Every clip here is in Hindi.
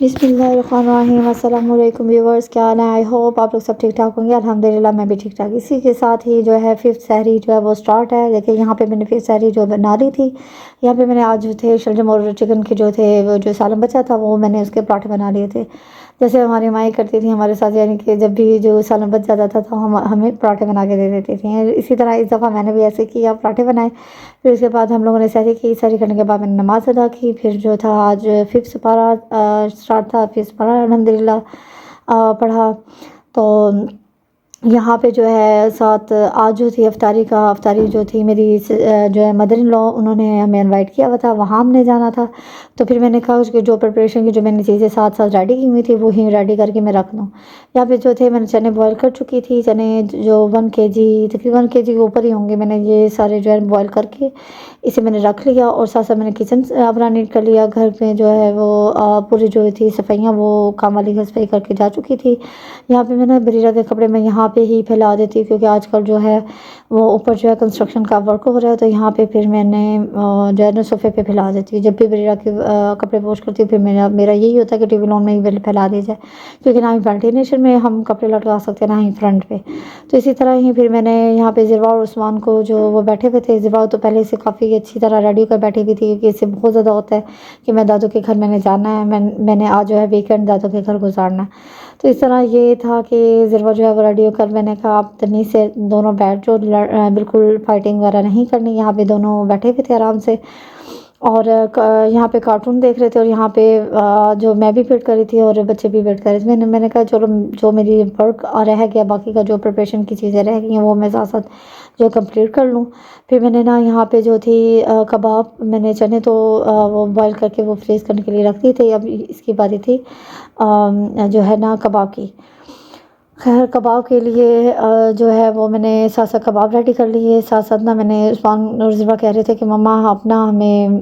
बिस्मिल्लाहिर्रहमानिर्रहीम। अस्सलाम वालेकुम व्यूअर्स, क्या हाल है? आई होप आप लोग सब ठीक ठाक होंगे। अल्हम्दुलिल्लाह मैं भी ठीक ठाक। इसी के साथ ही जो है फिफ्थ सहरी जो है वो स्टार्ट है। देखिए यहाँ पे मैंने फिफ्थ सहरी जो बना ली थी। यहाँ पे मैंने आज जो थे शलजम और चिकन के जो थे वो जो सालन बचा था वो मैंने उसके पराठे बना लिए थे। जैसे हमारी माई करती थी हमारे साथ, यानी कि जब भी जो सालन बच जाता था तो हम हमें पराठे बना के दे देती थी। इसी तरह इस दफ़ा मैंने भी ऐसे किया, पराठे बनाए। फिर उसके बाद हम लोगों ने सहरी की। सहरी करने के बाद मैंने नमाज़ अदा की। फिर जो था आज फिफ्थ सुपारा स्टार्ट था। फिफ्थ सुपारा अल्हम्दुलिल्लाह पढ़ा। तो यहाँ पे जो है साथ आज जो थी अफ्तारी जो थी मेरी जो है मदर इन लॉ, उन्होंने हमें इनवाइट किया हुआ था, वहाँ हमने जाना था। तो फिर मैंने कहा उसकी जो प्रिपरेशन की जो मैंने चीज़ें साथ साथ रेडी की हुई थी वो ही रेडी करके मैं रख लूँ। यहाँ पे जो थे मैंने चने बॉयल कर चुकी थी। चने जो 1 kg तकरीबन 1 kg के ऊपर ही होंगे, मैंने ये सारे जो है बॉयल करके इसे मैंने रख लिया। और साथ साथ मैंने किचन अपना नीट कर लिया। घर पे जो है वो पूरी जो थी सफाइयाँ वो काम वाली घर सफाई करके जा चुकी थी। यहाँ पे मैंने बरीरा के कपड़े में यहाँ पे ही फैला देती हूँ, क्योंकि आजकल जो है वो ऊपर जो है कंस्ट्रक्शन का वर्क हो रहा है। तो यहाँ पे फिर मैंने जो है ना सोफ़े पे फैला देती हूँ। जब भी बरीरा के कपड़े वॉश करती हूँ फिर मेरा यही होता है कि टीवी लॉन में ही फैला दी जाए, क्योंकि ना ही वेंटिलेशन में हम कपड़े लटका सकते हैं ना ही फ्रंट पे। तो इसी तरह ही फिर मैंने यहाँ पे ज़िरवा और उस्मान को जो वो बैठे हुए थे, ज़िरवा तो पहले से काफ़ी अच्छी तरह रेडी होकर बैठी हुई थी, क्योंकि इससे बहुत ज़्यादा होता है कि मैं दादू के घर मैंने जाना है, मैंने आज जो है वीकेंड दादू के घर गुजारना है। तो इस तरह ये था कि ज़िरवा जो है वो रेडी होकर, मैंने कहा आप तमीज़ से दोनों बैठ जो बिल्कुल फाइटिंग वगैरह नहीं करनी। यहाँ पे दोनों बैठे हुए थे आराम से और यहाँ पे कार्टून देख रहे थे। और यहाँ पे जो मैं भी वेट कर रही थी और बच्चे भी वेट कर रहे थे। मैंने कहा चलो जो मेरी वर्क रह गया, बाकी का जो प्रिपरेशन की चीज़ें रह गई हैं वो मैं साथ साथ जो कंप्लीट कर लूँ। फिर मैंने ना यहाँ पे जो थी कबाब, मैंने चने तो वो बॉयल करके वो फ्रीज करने के लिए रख दी थी। अब इसकी बारी थी जो है ना कबाब की। खैर कबाब के लिए जो है वो मैंने साथ साथ कबाब रेडी कर लिए। साथ साथ ना मैंने उस्मान और ज़िबा कह रहे थे कि मम्मा अपना हमें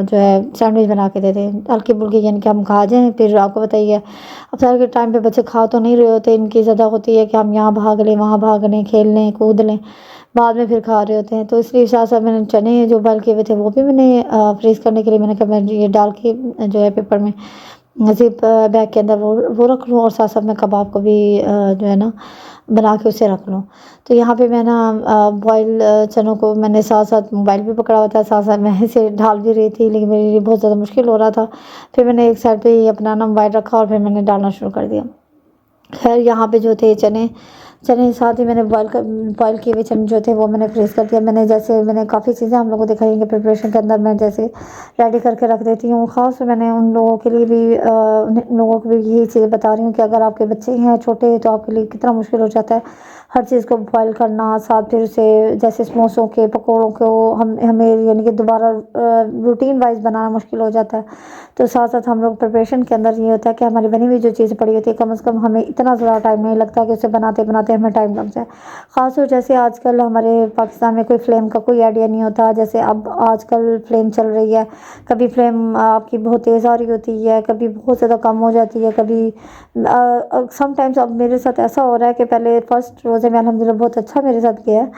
जो है सैंडविच बना के दे दें हल्की फुल्की, यानी कि हम खा जाएं। फिर आपको बताइए अब सारे के टाइम पे बच्चे खा तो नहीं रहे होते, इनकी ज़्यादा होती है कि हम यहाँ भाग लें वहाँ भाग लें, खेल लें कूद लें, बाद में फिर खा रहे होते हैं। तो इसलिए साथ साथ मैंने चने जो बॉयल किए हुए थे वो भी मैंने फ्रीज़ करने के लिए मैंने कहा मैं ये डाल के जो है पेपर में ज़िप बैग के अंदर वो रख लूँ, और साथ साथ मैं कबाब को भी जो है ना बना के उसे रख लूँ। तो यहाँ पे मैं ना बॉयल चनों को मैंने साथ साथ मोबाइल भी पकड़ा हुआ था, साथ साथ मैं इसे ढाल भी रही थी, लेकिन मेरे लिए बहुत ज़्यादा मुश्किल हो रहा था। फिर मैंने एक साइड पे ही अपना ना मोबाइल रखा और फिर मैंने डालना शुरू कर दिया। खैर यहाँ पे जो थे चने चने साथ ही मैंने बॉयल किए हुए चने जो थे वो मैंने फ्रीज़ कर दिया। मैंने काफ़ी चीज़ें हम लोगों को दिखाई कि प्रिपरेशन के अंदर मैं जैसे रेडी करके रख देती हूँ। ख़ास मैंने उन लोगों के लिए भी उन लोगों को भी यही चीज़ बता रही हूँ कि अगर आपके बच्चे हैं छोटे तो आपके लिए कितना मुश्किल हो जाता है हर चीज़ को बॉयल करना, साथ फिर उसे जैसे समोसों के पकौड़ों को हमें यानी कि दोबारा रूटीन वाइज बनाना मुश्किल हो जाता है। तो साथ साथ हम लोग प्रिपरेशन के अंदर ये होता है कि हमारी बनी हुई जो चीज़ पड़ी होती है कम से कम हमें इतना ज़्यादा टाइम नहीं लगता कि उसे बनाते बनाते हमें टाइम लग जाए। ख़ासतौर जैसे आजकल हमारे पाकिस्तान में कोई फ्लेम का कोई आइडिया नहीं होता। जैसे अब आजकल फ्लेम चल रही है, कभी फ्लेम आपकी बहुत तेज़ आ रही होती है, कभी बहुत ज़्यादा कम हो जाती है, कभी समटाइम्स। अब मेरे साथ ऐसा हो रहा है कि पहले फर्स्ट रोज़े में अल्हम्दुलिल्लाह बहुत अच्छा मेरे साथ गया है,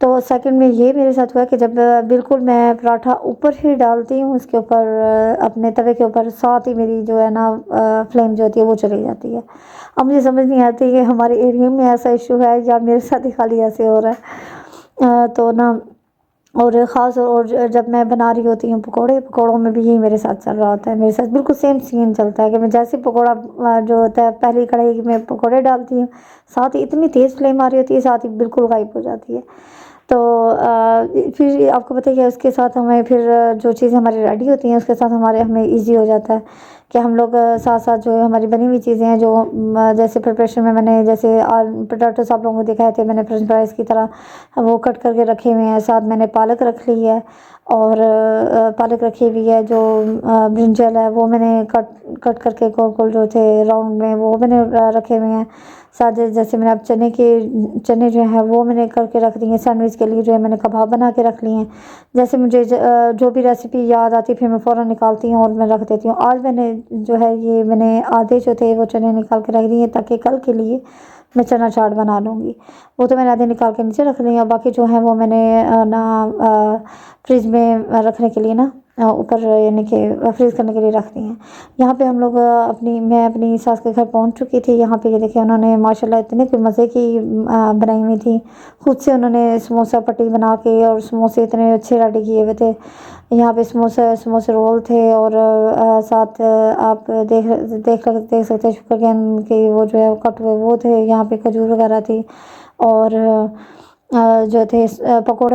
तो सेकंड में ये मेरे साथ हुआ कि जब बिल्कुल मैं पराठा ऊपर ही डालती हूँ उसके ऊपर अपने तवे के ऊपर, साथ ही मेरी जो है ना फ्लेम जो होती है वो चली जाती है। अब मुझे समझ नहीं आती कि हमारे एरिया में ऐसा इशू है या मेरे साथ ही खाली ऐसे हो रहा है। तो ना और ख़ास और जब मैं बना रही होती हूँ पकौड़ों में भी यही मेरे साथ चल रहा होता है। मेरे साथ बिल्कुल सेम सीन चलता है कि मैं जैसे पकौड़ा जो होता है पहली कढ़ाई में पकौड़े डालती हूँ, साथ ही इतनी तेज़ फ्लेम आ रही होती है, साथ ही बिल्कुल गायब हो जाती है। तो फिर आपको बताइए उसके साथ हमें फिर जो चीज़ें हमारी रेडी होती हैं उसके साथ हमें ईजी हो जाता है कि हम लोग साथ साथ जो हमारी बनी हुई चीज़ें हैं जो जैसे प्रिपरेशन में मैंने जैसे पोटैटोस आप लोगों को दिखाए थे, मैंने फ्रेंच फ्राइज़ की तरह वो कट करके रखे हुए हैं। साथ मैंने पालक रख ली है और पालक रखी हुई है। जो ब्रिंजल है वो मैंने कट करके गोल गोल जो थे राउंड में वो मैंने रखे हुए हैं। साथ जैसे मैंने अब चने जो है वो मैंने करके रख दिए हैं। सैंडविच के लिए जो है मैंने कबाब बना के रख लिए हैं। जैसे मुझे जो भी रेसिपी याद आती है फिर मैं फ़ौरन निकालती हूँ और मैं रख देती हूँ। आज मैंने जो है ये मैंने आधे जो थे वो चने निकाल के रख दिए ताकि कल के लिए मैं चना चाट बना लूँगी। वो तो मैंने आधे निकाल के नीचे रख लिए और बाकी जो है वो मैंने ना फ्रिज में रखने के लिए ना ऊपर यानी कि फ्रीज़ करने के लिए रख दी हैं। यहाँ पे हम लोग मैं अपनी सास के घर पहुँच चुकी थी। यहाँ पे ये देखिए उन्होंने माशाल्लाह इतने कोई मज़े की बनाई हुई थी। खुद से उन्होंने समोसा पट्टी बना के और समोसे इतने अच्छे रेडी किए हुए थे। यहाँ पे समोसे रोल थे और साथ आप देख सकते हैं शुगर कैन के वो जो है कट हुए वो थे। यहाँ पे खजूर वगैरह थी और जो थे पकौड़े